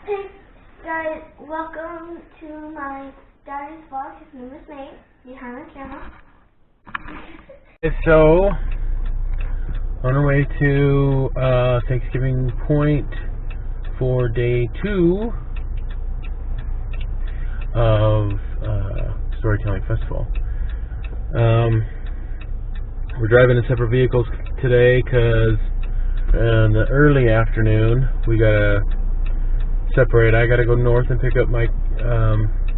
Hey guys, welcome to my daddy's vlog. His name is Nate, behind the camera. So, on our way to Thanksgiving Point for day 2 of Storytelling Festival. We're driving in separate vehicles today because in the early afternoon we gotta separate. I gotta go north and pick up my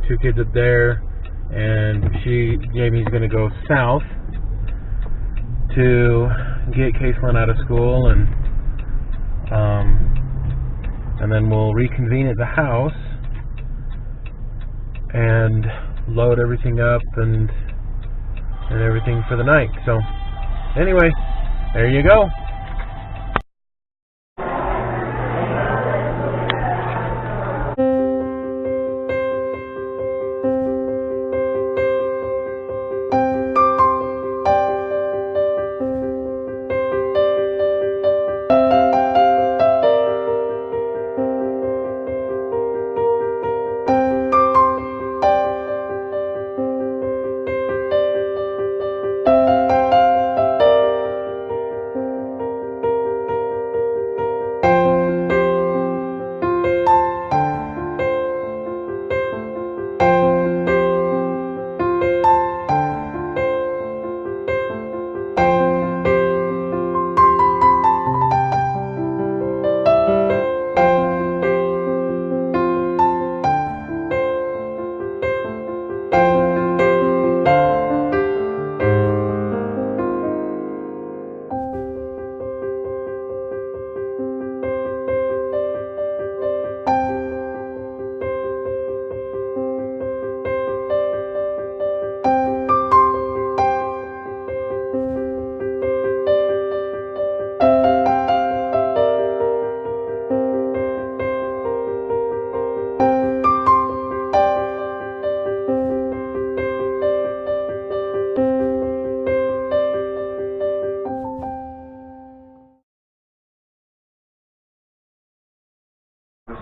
2 kids up there, and Jamie's gonna go south to get Caitlin out of school, and then we'll reconvene at the house and load everything up and everything for the night. So anyway, there you go.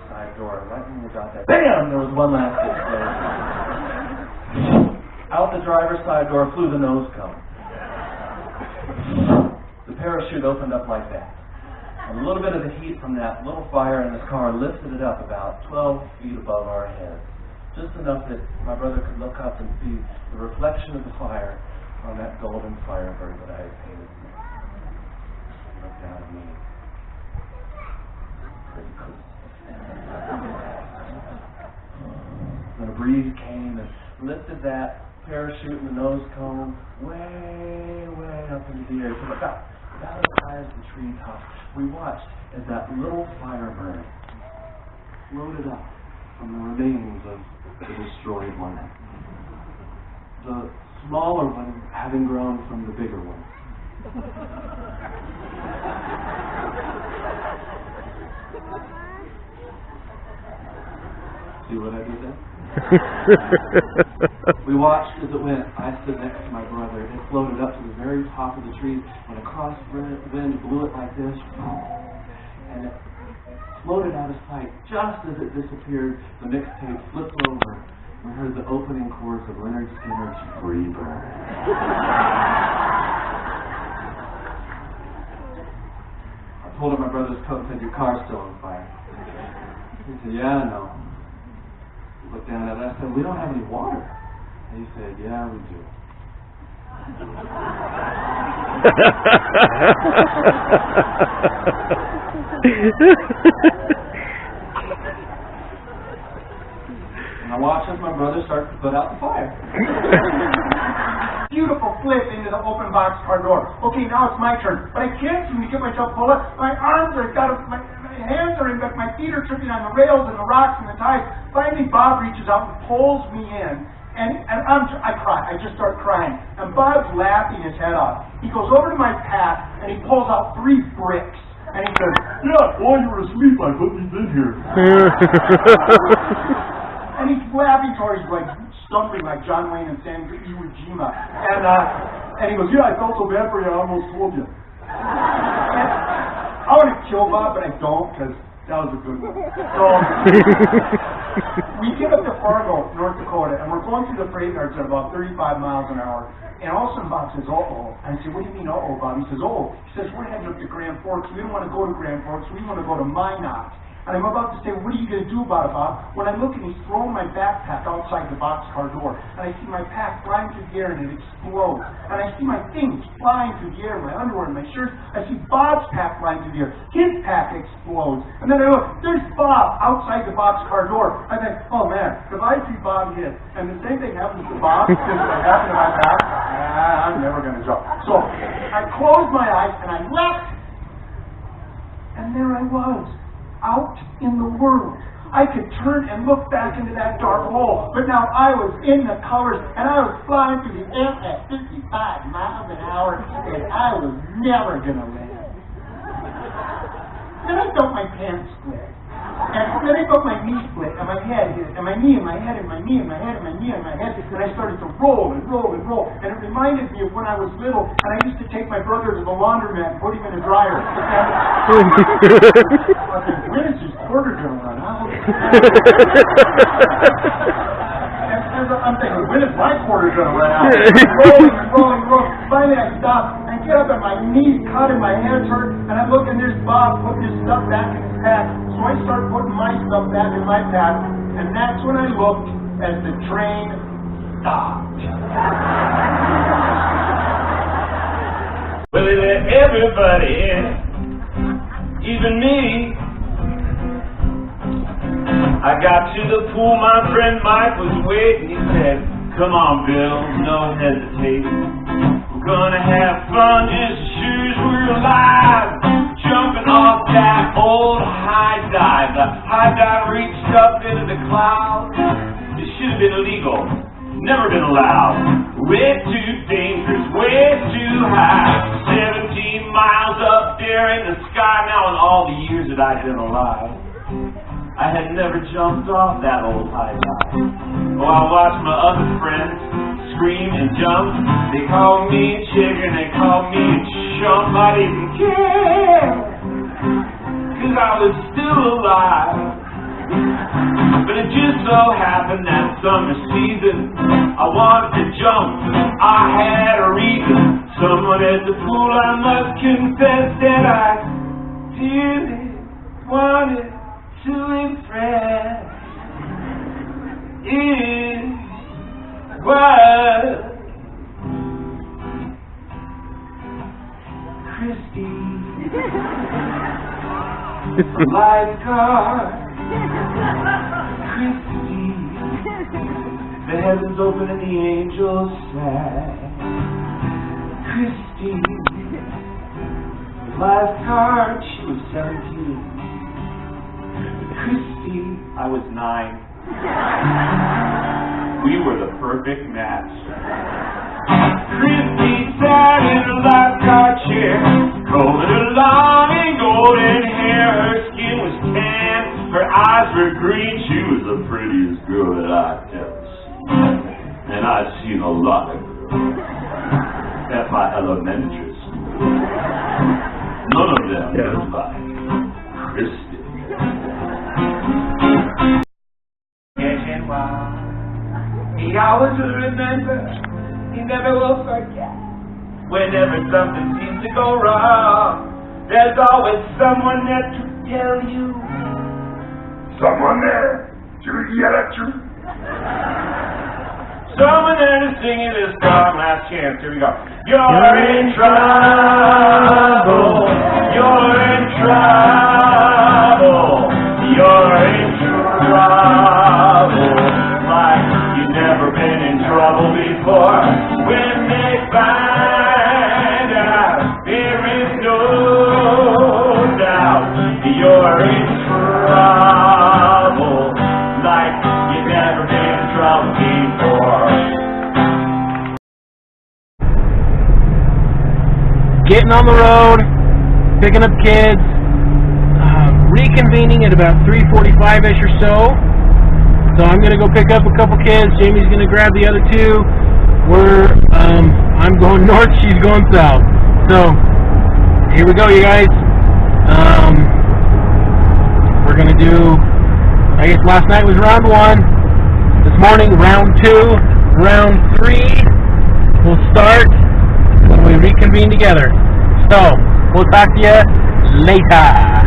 Side door, right when we got there, BAM! There was one last hit. Out the driver's side door flew the nose cone. The parachute opened up like that. A little bit of the heat from that little fire in the car lifted it up about 12 feet above our heads. Just enough that my brother could look up and see the reflection of the fire on that golden firebird that I had painted. He looked down at me. Pretty cool. Then a breeze came and lifted that parachute and the nose cone way, way up into the air. So about as high as the treetops. We watched as that little firebird floated up from the remains of the destroyed one. The smaller one having grown from the bigger one. See what I did there? We watched as it went. I stood next to my brother. It floated up to the very top of the tree, and across the wind blew it like this, and it floated out of sight. Just as it disappeared, the mixtape flipped over. We heard the opening chorus of Leonard Skinner's Free Bird. I pulled up my brother's coat and said, "Your car's still on fire." He said, "Yeah, I know." Looked down at it. I said, "We don't have any water." And he said, "Yeah, we do." And I watched as my brother started to put out the fire. Beautiful flip into the open boxcar door. Okay, now it's my turn. But I can't seem to get myself pulled up. My arms are my hands are in, but my feet are tripping on the rails and the rocks and the ties. Finally, Bob reaches out and pulls me in. And I cry. I just start crying. And Bob's laughing his head off. He goes over to my path and he pulls out 3 bricks. And he says, "Yeah, while you were asleep, I put these in here." And he's laughing towards, like, stumbling like John Wayne and San Iwo Jima. And he goes, "Yeah, I felt so bad for you, I almost told you." I want to kill Bob, but I don't, because That was a good one. So, we get up to Fargo, North Dakota, and we're going through the freight yards at about 35 miles an hour. And all of a sudden, Bob says, uh-oh. And I say, what do you mean, uh-oh, Bob? He says, oh. He says, we're heading up to Grand Forks. We don't want to go to Grand Forks. We want to go to Minot. And I'm about to say, what are you going to do about it, Bob? When I look and he's throwing my backpack outside the boxcar door. And I see my pack flying through the air and it explodes. And I see my things flying through the air, my underwear and my shirt. I see Bob's pack flying through the air. His pack explodes. And then I look, there's Bob outside the boxcar door. I think, oh man, if I see Bob hit, and the same thing happens to Bob, since it happened to my pack, I'm never going to jump. So I closed my eyes and I left. And there I was. Out in the world. I could turn and look back into that dark hole, but now I was in the colors and I was flying through the air at 55 miles an hour and I was never gonna land. Then I felt my pants split. And then I felt my knee split and my head hit, and my knee and my head and my knee and my head and my knee and my head, and I started to roll and roll and roll. And it reminded me of when I was little and I used to take my brother to the laundromat and put him in a dryer. When is his quarter going to run out? And I'm thinking, when is my quarter going to run out? Rolling and rolling and rolling. Finally I stop and get up and my knees cut and my hands hurt, and I'm looking, there's Bob putting his stuff back in his pack. So I start putting my stuff back in my pack, and that's when I looked as the train stopped. Well, everybody, even me. I got to the pool, my friend Mike was waiting. He said, come on, Bill, no hesitating. We're gonna have fun just as sure as we're alive. Jumping off that old high dive. The high dive reached up into the clouds. It should have been illegal, never been allowed. Way too dangerous, way too high. 17 miles up there in the sky. Now in all the years that I've been alive, I had never jumped off that old high dive. Oh, I watched my other friends scream and jump. They called me a chicken, they called me a chump. I didn't care, 'cause I was still alive. But it just so happened that summer season, I wanted to jump, I had a reason. Someone at the pool, I must confess that I didn't want it to impress. It was Christy, lifeguard. Christy, the heavens open and the angels sang. Christy, lifeguard, she was 17. Christy, I was 9. We were the perfect match. Christy sat in a lifeguard chair, combing along in golden hair. Her skin was tan, her eyes were green. She was the prettiest girl that I'd ever seen. And I'd seen a lot of girls at my elementary school. None of them was like Christy. Catching wild, he always will remember, he never will forget. Whenever something seems to go wrong, there's always someone there to tell you. Someone there to yell at you. Someone there to sing you this song. Last chance, here we go. You're in trouble. You're in trouble. You're in trouble. Like you've never been in trouble before. When they find out, there is no doubt. You're in trouble. Like you've never been in trouble before. Getting on the road, picking up kids, reconvening at about 3:45ish or so. So I'm gonna go pick up a couple kids. Jamie's gonna grab the other two. I'm going north, she's going south. So here we go, you guys. we're going to do, I guess last night was round 1. This morning, round 2. Round 3 will start when we reconvene together. So, we'll talk to you later.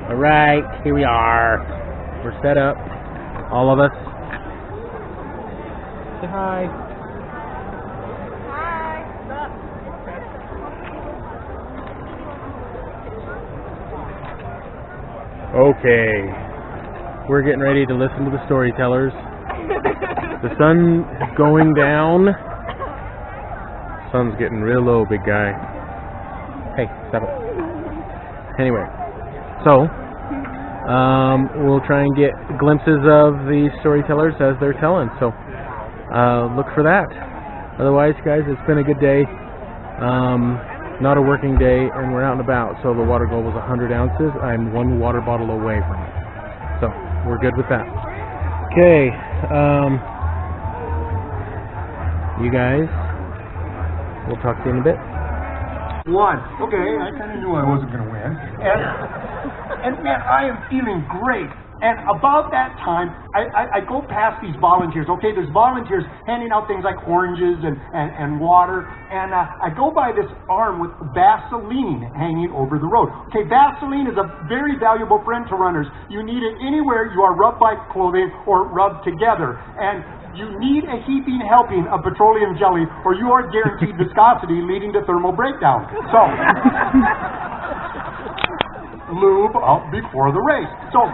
Alright, here we are. We're set up. All of us. Say hi. Okay. We're getting ready to listen to the storytellers. The sun is going down. Sun's getting real low, big guy. Hey, stop it. Anyway, so we'll try and get glimpses of the storytellers as they're telling. So look for that. Otherwise, guys, it's been a good day. Not a working day, and we're out and about. So the water goal was 100 ounces. I'm 1 water bottle away from it. So we're good with that. Okay. You guys, we'll talk to you in a bit. Won. Okay, I kind of knew I wasn't going to win. And man, I am feeling great. And about that time, I go past these volunteers. Okay, there's volunteers handing out things like oranges and water. And I go by this arm with Vaseline hanging over the road. Okay, Vaseline is a very valuable friend to runners. You need it anywhere you are rubbed by clothing or rubbed together. And You need a heaping helping of petroleum jelly, or you are guaranteed viscosity leading to thermal breakdown. So, lube up before the race. So,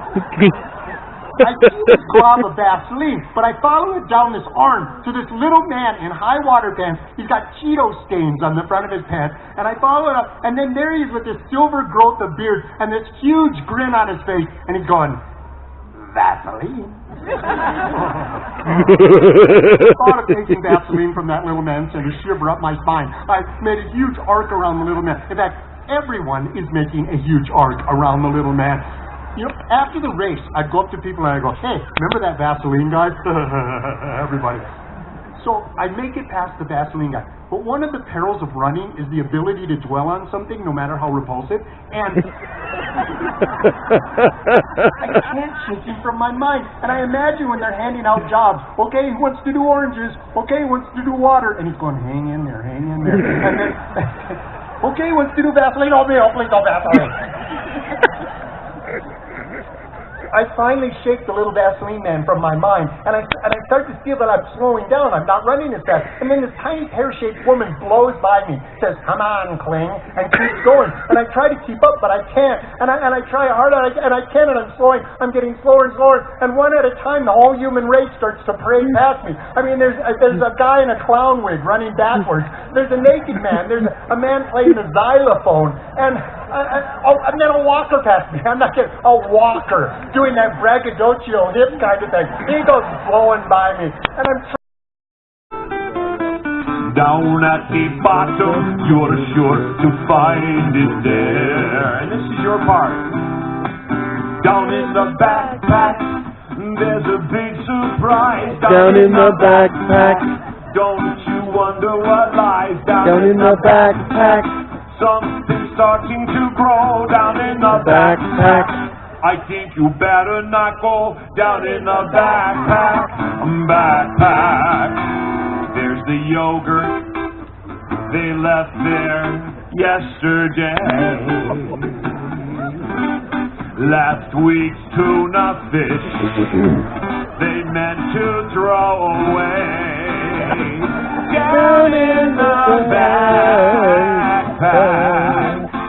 I see this glob of Vaseline, but I follow it down this arm to this little man in high water pants. He's got Cheeto stains on the front of his pants, and I follow it up, and then there he is with this silver growth of beard and this huge grin on his face, and he's going, Vaseline. The thought of taking Vaseline from that little man sent a shiver up my spine. I made a huge arc around the little man. In fact, everyone is making a huge arc around the little man. You know, after the race, I'd go up to people and I'd go, hey, remember that Vaseline guy? Everybody. So I make it past the Vaseline guy. But one of the perils of running is the ability to dwell on something, no matter how repulsive. And I can't shake him from my mind. And I imagine when they're handing out jobs, okay, who wants to do oranges? Okay, who wants to do water? And he's going, hang in there, hang in there. And then, okay, who wants to do Vaseline? Oh, me, oh, please, oh, Vaseline. I finally shake the little Vaseline man from my mind, and I start to feel that I'm slowing down. I'm not running as fast. And then this tiny pear-shaped woman blows by me, says, "Come on, Kling," and keeps going. And I try to keep up, but I can't. And I try hard, and I can't, and I'm slowing. I'm getting slower and slower. And one at a time, the whole human race starts to parade past me. I mean, there's a guy in a clown wig running backwards. There's a naked man. There's a man playing a xylophone, and then a walker passed me. I'm not kidding. A walker doing that braggadocio hip kind of thing. He goes blowing by me, and I'm down at the bottom, you're sure to find it there. And this is your part. Down in the backpack, there's a big surprise. Down in the backpack. Don't you wonder what lies Down in the backpack. Something's starting to grow down in the backpack. I think you better not go down in the backpack. There's the yogurt they left there yesterday. Last week's tuna fish they meant to throw away. Down in the backpack,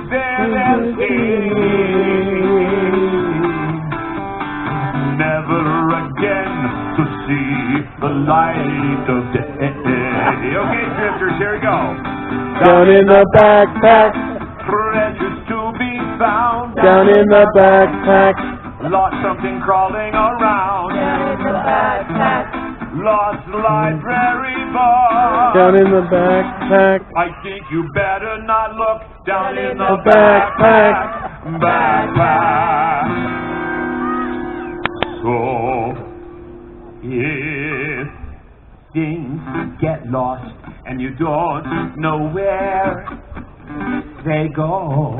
there's never again to see the light of day. Okay, drifters, here we go. Down in the backpack. Treasures to be found. Down in the backpack. Lost something crawling around. Down in the backpack. Lost library book. Down in the backpack. I think you better not look down in the backpack. So, if things get lost and you don't know where they go,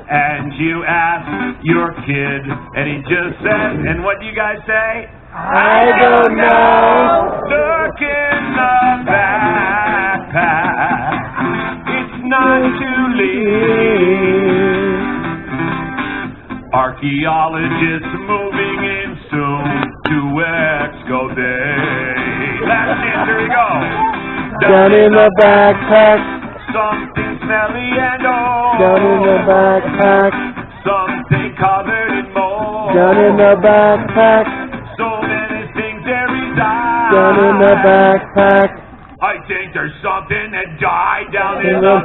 and you ask your kid, and he just says, and what do you guys say? I don't know. Look in the backpack. It's not too late. Archaeologists moving in soon to excavate. Last chance, here we go. Down in the backpack. Something smelly and old. Down in the backpack. Something covered in mold. Down in the backpack. So many things there reside. Down in the backpack. I think there's something that died down in the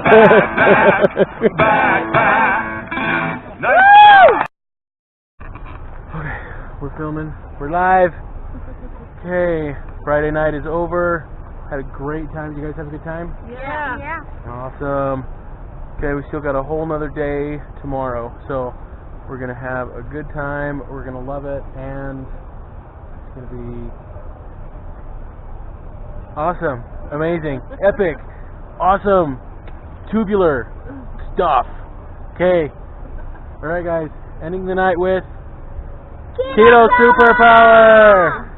backpack. Nice. Okay, we're filming. We're live. Okay, Friday night is over. Had a great time. Did you guys have a good time? Yeah. Awesome. Okay, we still got a whole nother day tomorrow. So we're going to have a good time. We're going to love it. And it's going to be awesome. Amazing. Epic. Awesome. Tubular stuff. Okay. Alright guys. Ending the night with Keto Superpower.